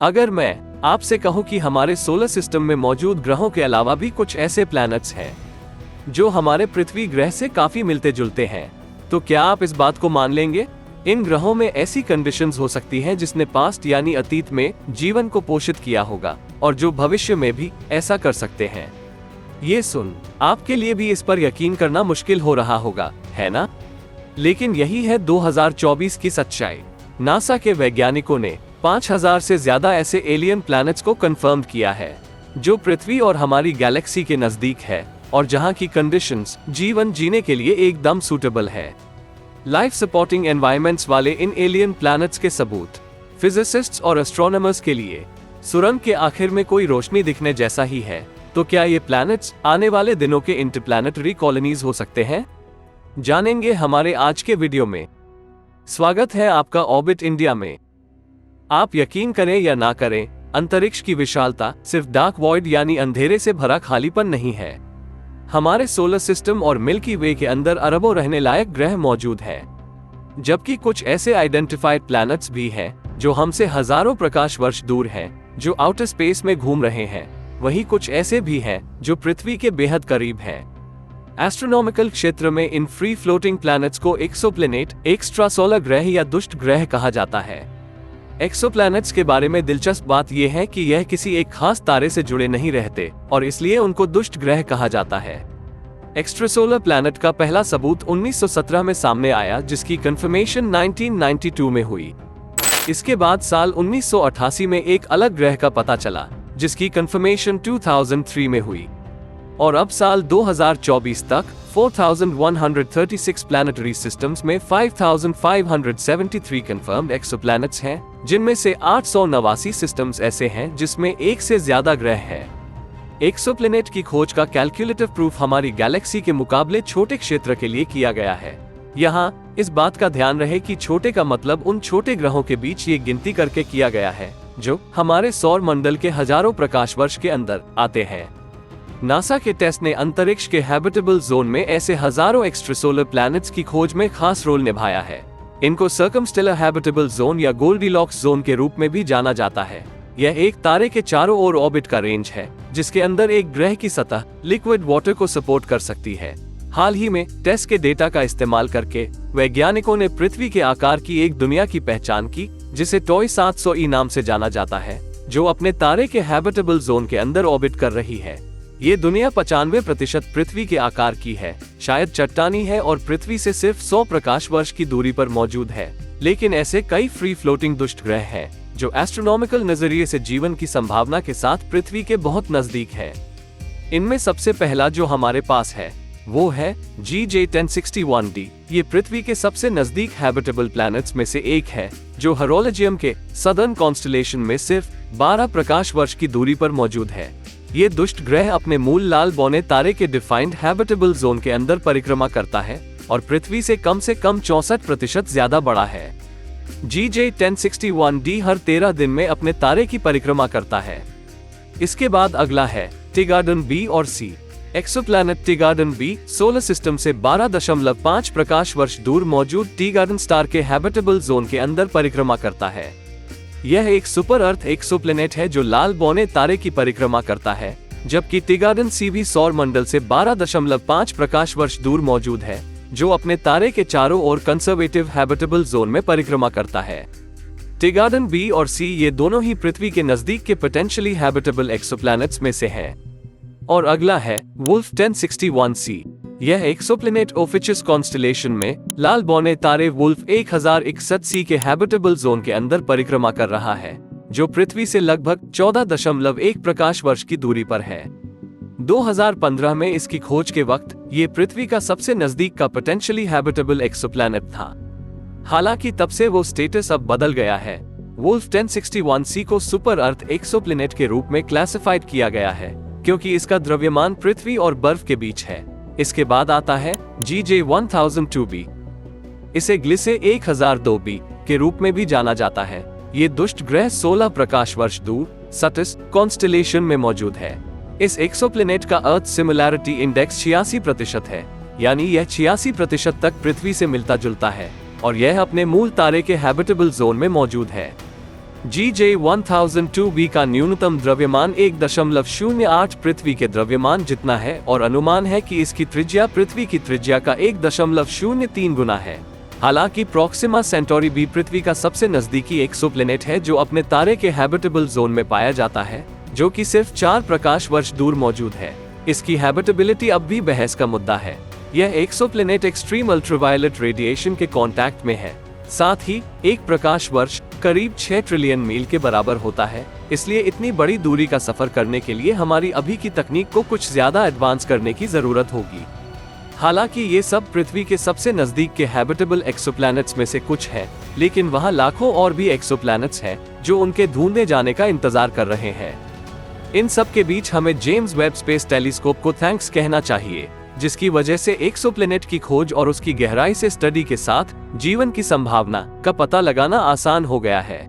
अगर मैं आपसे कहूं कि हमारे सोलर सिस्टम में मौजूद ग्रहों के अलावा भी कुछ ऐसे प्लैनेट्स हैं जो हमारे पृथ्वी ग्रह से काफी मिलते जुलते हैं, तो क्या आप इस बात को मान लेंगे? इन ग्रहों में ऐसी कंडीशंस हो सकती हैं जिसने पास्ट यानी अतीत में जीवन को पोषित किया होगा और जो भविष्य में भी ऐसा कर सकते हैं। ये सुन आपके लिए भी इस पर यकीन करना मुश्किल हो रहा होगा, है ना? लेकिन यही है 2024 की सच्चाई। नासा के वैज्ञानिकों ने 5000 से ज्यादा ऐसे एलियन प्लैनेट्स को कंफर्म किया है जो पृथ्वी और हमारी गैलेक्सी के नजदीक है और जहां की कंडीशंस जीवन जीने के लिए एकदम सूटेबल है। लाइफ सपोर्टिंग एनवायरमेंट्स वाले इन एलियन प्लैनेट्स के सबूत फिजिसिस्ट्स और एस्ट्रोनॉमर्स के लिए सुरंग के आखिर में कोई रोशनी दिखने जैसा ही है। तो क्या ये प्लैनेट्स आने वाले दिनों के इंटरप्लैनेटरी कॉलोनीज हो सकते हैं? जानेंगे हमारे आज के वीडियो में। स्वागत है आपका ऑर्बिट इंडिया में। आप यकीन करें या ना करें, अंतरिक्ष की विशालता सिर्फ डार्क वॉइड यानी अंधेरे से भरा खालीपन नहीं है। हमारे सोलर सिस्टम और मिल्की वे के अंदर अरबों रहने लायक ग्रह मौजूद हैं, जबकि कुछ ऐसे आइडेंटिफाइड प्लैनेट्स भी हैं जो हमसे हजारों प्रकाश वर्ष दूर हैं, जो आउटर स्पेस में घूम रहे हैं। वहीं कुछ ऐसे भी हैं जो पृथ्वी के बेहद करीब हैं। एस्ट्रोनॉमिकल क्षेत्र में इन फ्री फ्लोटिंग प्लैनेट्स को एक्सोप्लैनेट, एक्स्ट्रा सोलर ग्रह या दुष्ट ग्रह कहा जाता है। एक्सोप्लैनेट्स के बारे में दिलचस्प बात यह है कि यह किसी एक खास तारे से जुड़े नहीं रहते और इसलिए उनको दुष्ट ग्रह कहा जाता है। एक्स्ट्रासोलर प्लैनेट का पहला सबूत 1917 में सामने आया, जिसकी कंफर्मेशन 1992 में हुई। इसके बाद साल 1988 में एक अलग ग्रह का पता चला, जिसकी कंफर्मेशन 2003 में हुई। और अब साल 2024 तक 4136 प्लैनेटरी सिस्टम्स में 5573 कंफर्म्ड एक्सोप्लैनेट्स हैं, जिनमें से 889 सिस्टम्स ऐसे हैं जिसमें एक से ज्यादा ग्रह हैं। एक्सोप्लैनेट की खोज का कैलकुलेटिव प्रूफ हमारी गैलेक्सी के मुकाबले छोटे क्षेत्र के लिए किया गया है। यहाँ इस बात का ध्यान रहे कि छोटे का मतलब उन छोटे ग्रहों के बीच ये गिनती करके किया गया है जो हमारे सौर मंडल के हजारों प्रकाश वर्ष के अंदर आते हैं। नासा के टेस्ट ने अंतरिक्ष के हैबिटेबल जोन में ऐसे हजारों एक्स्ट्रासोलर प्लैनेट्स की खोज में खास रोल निभाया है। इनको सर्कमस्टेलर हैबिटेबल जोन या गोल्डीलॉक्स जोन के रूप में भी जाना जाता है। यह एक तारे के चारों ओर ऑर्बिट का रेंज है, जिसके अंदर एक ग्रह की सतह लिक्विड वाटर को सपोर्ट कर सकती है। हाल ही में टेस्ट के डेटा का इस्तेमाल करके वैज्ञानिकों ने पृथ्वी के आकार की एक दुनिया की पहचान की, जिसे टॉय 700E नाम से जाना जाता है, जो अपने तारे के हैबिटेबल जोन के अंदर ऑर्बिट कर रही है। ये दुनिया 95% पृथ्वी के आकार की है, शायद चट्टानी है और पृथ्वी से सिर्फ 100 प्रकाश वर्ष की दूरी पर मौजूद है। लेकिन ऐसे कई फ्री फ्लोटिंग दुष्ट ग्रह हैं जो एस्ट्रोनॉमिकल नजरिए से जीवन की संभावना के साथ पृथ्वी के बहुत नजदीक है। इनमें सबसे पहला जो हमारे पास है वो है GJ1061d। ये पृथ्वी के सबसे नजदीक हैबिटेबल प्लैनेट्स में से एक है, जो हेरोलॉजियम के सदर्न कॉन्स्टलेशन में सिर्फ 12 प्रकाश वर्ष की दूरी पर मौजूद है। ये दुष्ट ग्रह अपने मूल लाल बौने तारे के डिफाइंड हैबिटेबल जोन के अंदर परिक्रमा करता है और पृथ्वी से कम 64% ज्यादा बड़ा है। GJ1061d हर 13 दिन में अपने तारे की परिक्रमा करता है। इसके बाद अगला है टिगार्डन बी और सी। एक्सोप्लैनेट टिगार्डन बी सोलर सिस्टम से 12.5 प्रकाश वर्ष दूर मौजूद टिगार्डन स्टार के हैबिटेबल जोन के अंदर परिक्रमा करता है। यह एक सुपर अर्थ एक्सोप्लैनेट है जो लाल बौने तारे की परिक्रमा करता है, जबकि टिगार्डन सी भी सौर मंडल से 12.5 प्रकाश वर्ष दूर मौजूद है, जो अपने तारे के चारों ओर कंजर्वेटिव हैबिटेबल जोन में परिक्रमा करता है। टिगार्डन बी और सी ये दोनों ही पृथ्वी के नजदीक के पोटेंशियली हैबिटेबल एक्सोप्लैनेट्स में से हैं। और अगला है वुल्फ 1061c। यह एक्सोप्लैनेट ओफिचस कॉन्स्टलेशन में लाल बौने तारे वुल्फ 1061c के हैबिटेबल जोन के अंदर परिक्रमा कर रहा है, जो पृथ्वी से लगभग 14.1 प्रकाश वर्ष की दूरी पर है। 2015 में इसकी खोज के वक्त ये पृथ्वी का सबसे नजदीक का पोटेंशियली हैबिटेबल एक्सोप्लैनेट था। हालांकि तब से वो स्टेटस अब बदल गया है। वुल्फ 1061c को सुपर अर्थ एक्सोप्लैनेट के रूप में क्लासिफाइड किया गया है, क्योंकि इसका द्रव्यमान पृथ्वी और बर्फ के बीच है। इसके बाद आता है GJ1002b। इसे ग्लिसे 1002b के रूप में भी जाना जाता है। ये दुष्ट ग्रह 16 प्रकाश वर्ष दूर सटिस कॉन्स्टलेशन में मौजूद है। इस एक्सोप्लैनेट का अर्थ सिमिलैरिटी इंडेक्स 86% है, यानी यह 86% तक पृथ्वी से मिलता जुलता है और यह अपने मूल तारे के हैबिटेबल जोन में मौजूद है। GJ1002b का न्यूनतम द्रव्यमान 1.08 पृथ्वी के द्रव्यमान जितना है और अनुमान है कि इसकी त्रिज्या पृथ्वी की त्रिज्या का 1.03 गुना है। हालांकि प्रॉक्सिमा सेंटोरी भी पृथ्वी का सबसे नजदीकी एक्सोप्लैनेट है जो अपने तारे के हैबिटेबल जोन में पाया जाता है, जो कि सिर्फ 4 प्रकाश वर्ष दूर मौजूद है। इसकी हैबिटेबिलिटी अब भी बहस का मुद्दा है। यह एक्सोप्लैनेट एक्सट्रीम अल्ट्रावायलेट रेडिएशन के कांटेक्ट में है। साथ ही एक प्रकाश वर्ष करीब 6 ट्रिलियन मील के बराबर होता है, इसलिए इतनी बड़ी दूरी का सफर करने के लिए हमारी अभी की तकनीक को कुछ ज्यादा एडवांस करने की जरूरत होगी। हालांकि ये सब पृथ्वी के सबसे नजदीक के हैबिटेबल एक्सोप्लैनेट्स में से कुछ है, लेकिन वहाँ लाखों और भी एक्सोप्लैनेट्स हैं जो उनके ढूंढे जाने का इंतजार कर रहे हैं। इन सब के बीच हमें जेम्स वेब स्पेस टेलीस्कोप को थैंक्स कहना चाहिए, जिसकी वजह से एक्सोप्लैनेट की खोज और उसकी गहराई से स्टडी के साथ जीवन की संभावना का पता लगाना आसान हो गया है।